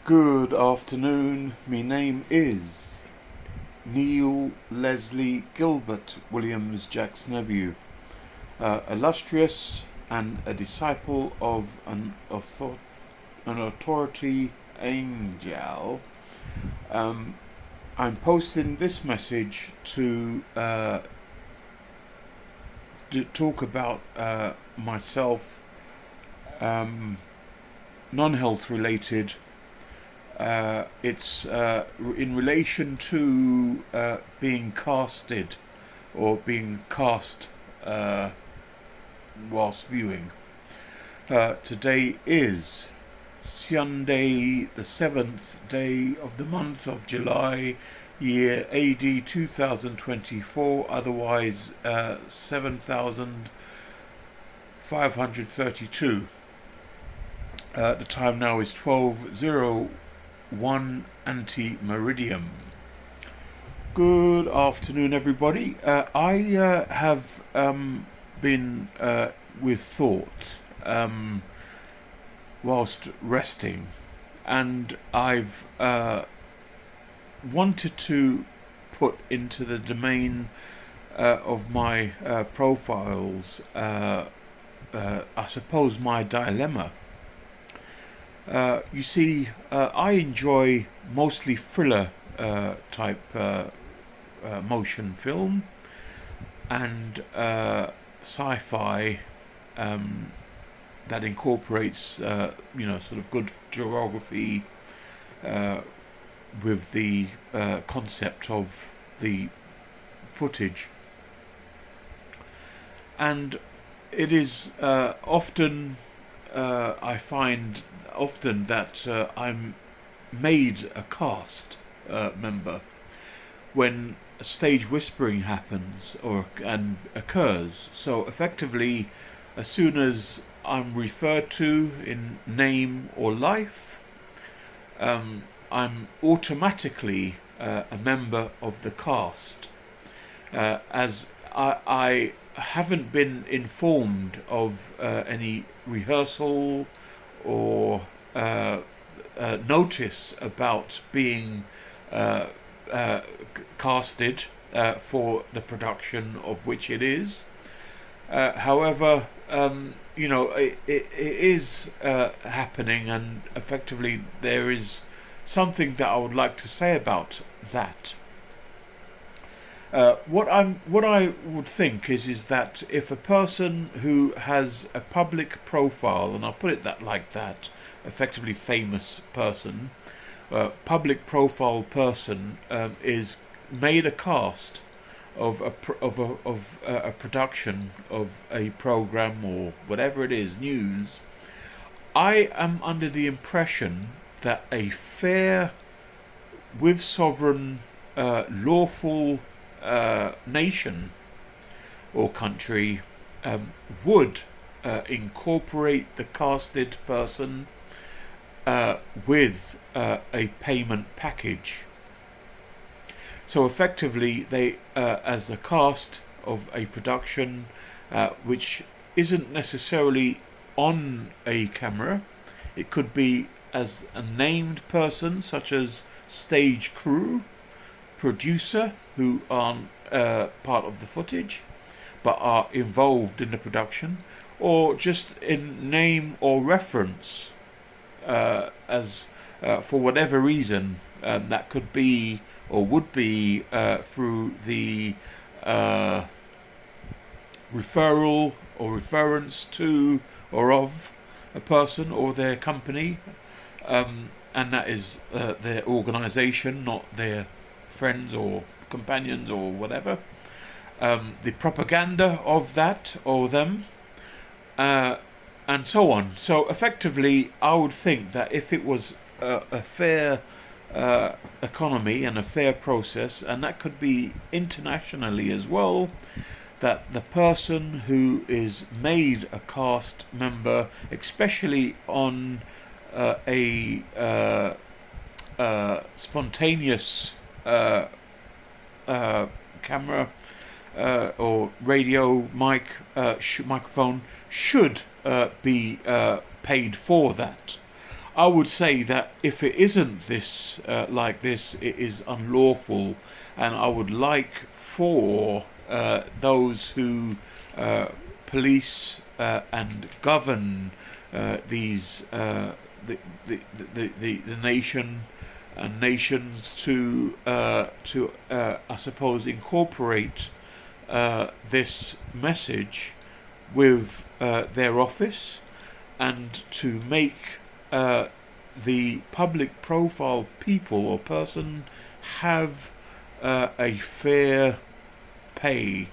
Good afternoon. My name is Neil Leslie Gilbert Williams Jack's nephew, illustrious and a disciple of an authority angel. I'm posting this message to talk about myself, non-health related. It's in relation to being casted or being cast whilst viewing. Today is Sunday, the 7th day of the month of July, year AD 2024, otherwise 7532. The time now is 12:01 ante-meridium. Good afternoon, everybody. I have been with thought whilst resting, and I've wanted to put into the domain of my profiles, I suppose, my dilemma. You see, I enjoy mostly thriller type motion film and sci-fi that incorporates, sort of good geography with the concept of the footage. And it is often, I find often that I'm made a cast member when stage whispering happens and occurs. So effectively, as soon as I'm referred to in name or life, I'm automatically a member of the cast, as I haven't been informed of any rehearsal or notice about being casted for the production of which it is. However, it is happening, and effectively there is something that I would like to say about that. What I would think is that if a person who has a public profile, and I'll put it like that, effectively famous person, public profile person, is made a cast of a production of a program or whatever it is, news, I am under the impression that a fair, with sovereign, lawful nation or country would incorporate the casted person with a payment package. So effectively, they, as the cast of a production which isn't necessarily on a camera, it could be as a named person such as stage crew, producer, who aren't part of the footage but are involved in the production, or just in name or reference, as for whatever reason, that could be or would be through the referral or reference to or of a person or their company, and that is their organisation, not their friends or companions or whatever. The propaganda of that or them, and so on. So effectively, I would think that if it was a fair economy and a fair process, and that could be internationally as well, that the person who is made a cast member, especially on a spontaneous camera or radio microphone, should be paid for that. I would say that if it isn't this like this, it is unlawful, and I would like for those who police and govern these the nation and nations to I suppose incorporate this message with their office, and to make the public profile people or person have a fair pay,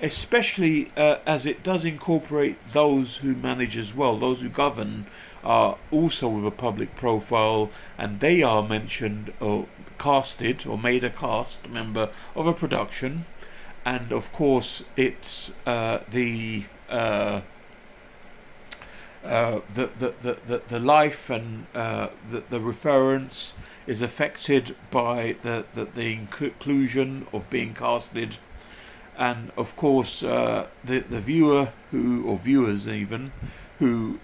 especially as it does incorporate those who manage as well. Those who govern are also with a public profile, and they are mentioned or casted or made a cast member of a production. And of course it's the life and the reference is affected by the inclusion of being casted, and of course the viewer who, or viewers even, who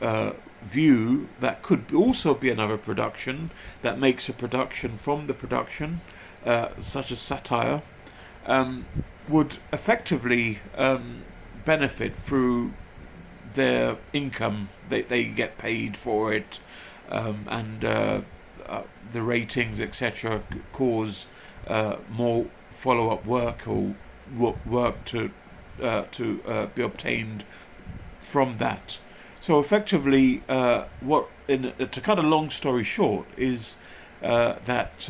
view that could also be another production that makes a production from the production, such as satire, would effectively benefit through their income. They get paid for it, and the ratings, etc., cause more follow-up work or work to be obtained from that. So effectively, to cut a long story short, is that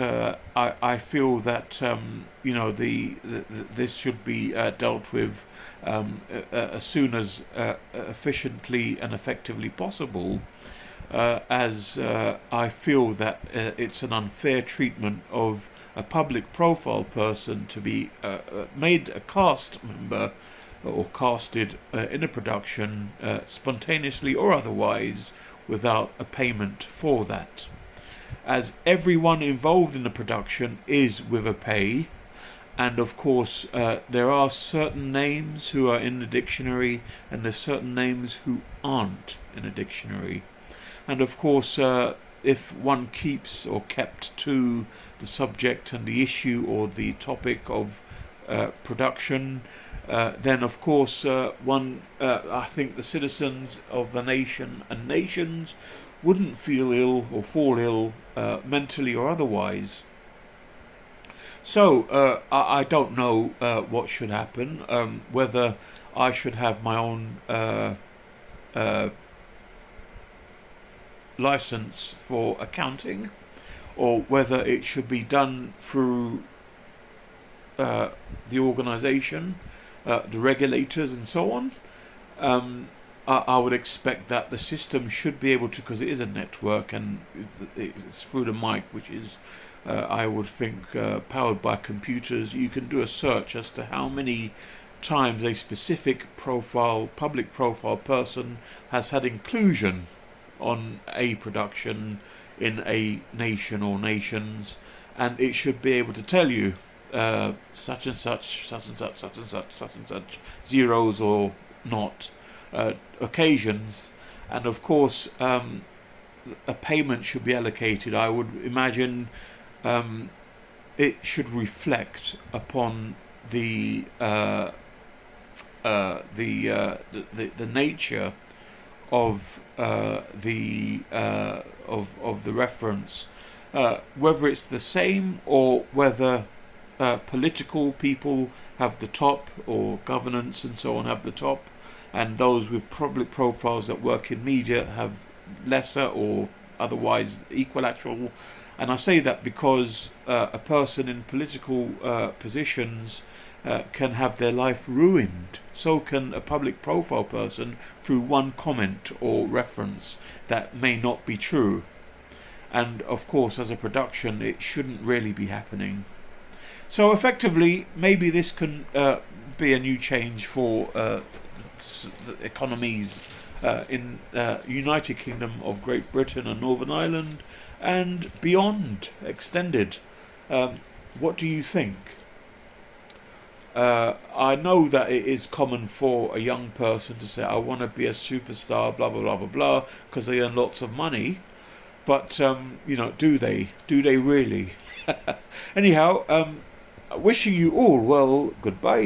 I feel that this should be dealt with as soon as efficiently and effectively possible, as I feel that it's an unfair treatment of a public profile person to be made a cast member or casted in a production spontaneously or otherwise without a payment for that, as everyone involved in the production is with a pay. And of course there are certain names who are in the dictionary, and there's certain names who aren't in a dictionary. And of course if one keeps or kept to the subject and the issue or the topic of production, then of course I think the citizens of the nation and nations wouldn't feel ill or fall ill mentally or otherwise. So I don't know what should happen, whether I should have my own license for accounting, or whether it should be done through the organisation, the regulators and so on. I would expect that the system should be able to, because it is a network and it's through the mic, which is I would think powered by computers. You can do a search as to how many times a specific public profile person has had inclusion on a production in a nation or nations, and it should be able to tell you such and such, such and such, such and such, such and such, zeros or not occasions. And of course a payment should be allocated. I would imagine it should reflect upon the nature of the reference, whether it's the same or whether political people have the top, or governance and so on have the top, and those with public profiles that work in media have lesser or otherwise equilateral. And I say that because a person in political positions can have their life ruined. So can a public profile person through one comment or reference that may not be true. And of course, as a production, it shouldn't really be happening. So effectively, maybe this can be a new change for the economies in United Kingdom of Great Britain and Northern Ireland, and beyond, extended. What do you think? I know that it is common for a young person to say, I want to be a superstar, blah, blah, blah, blah, blah, because they earn lots of money. But do they? Do they really? Anyhow, wishing you all well. Goodbye.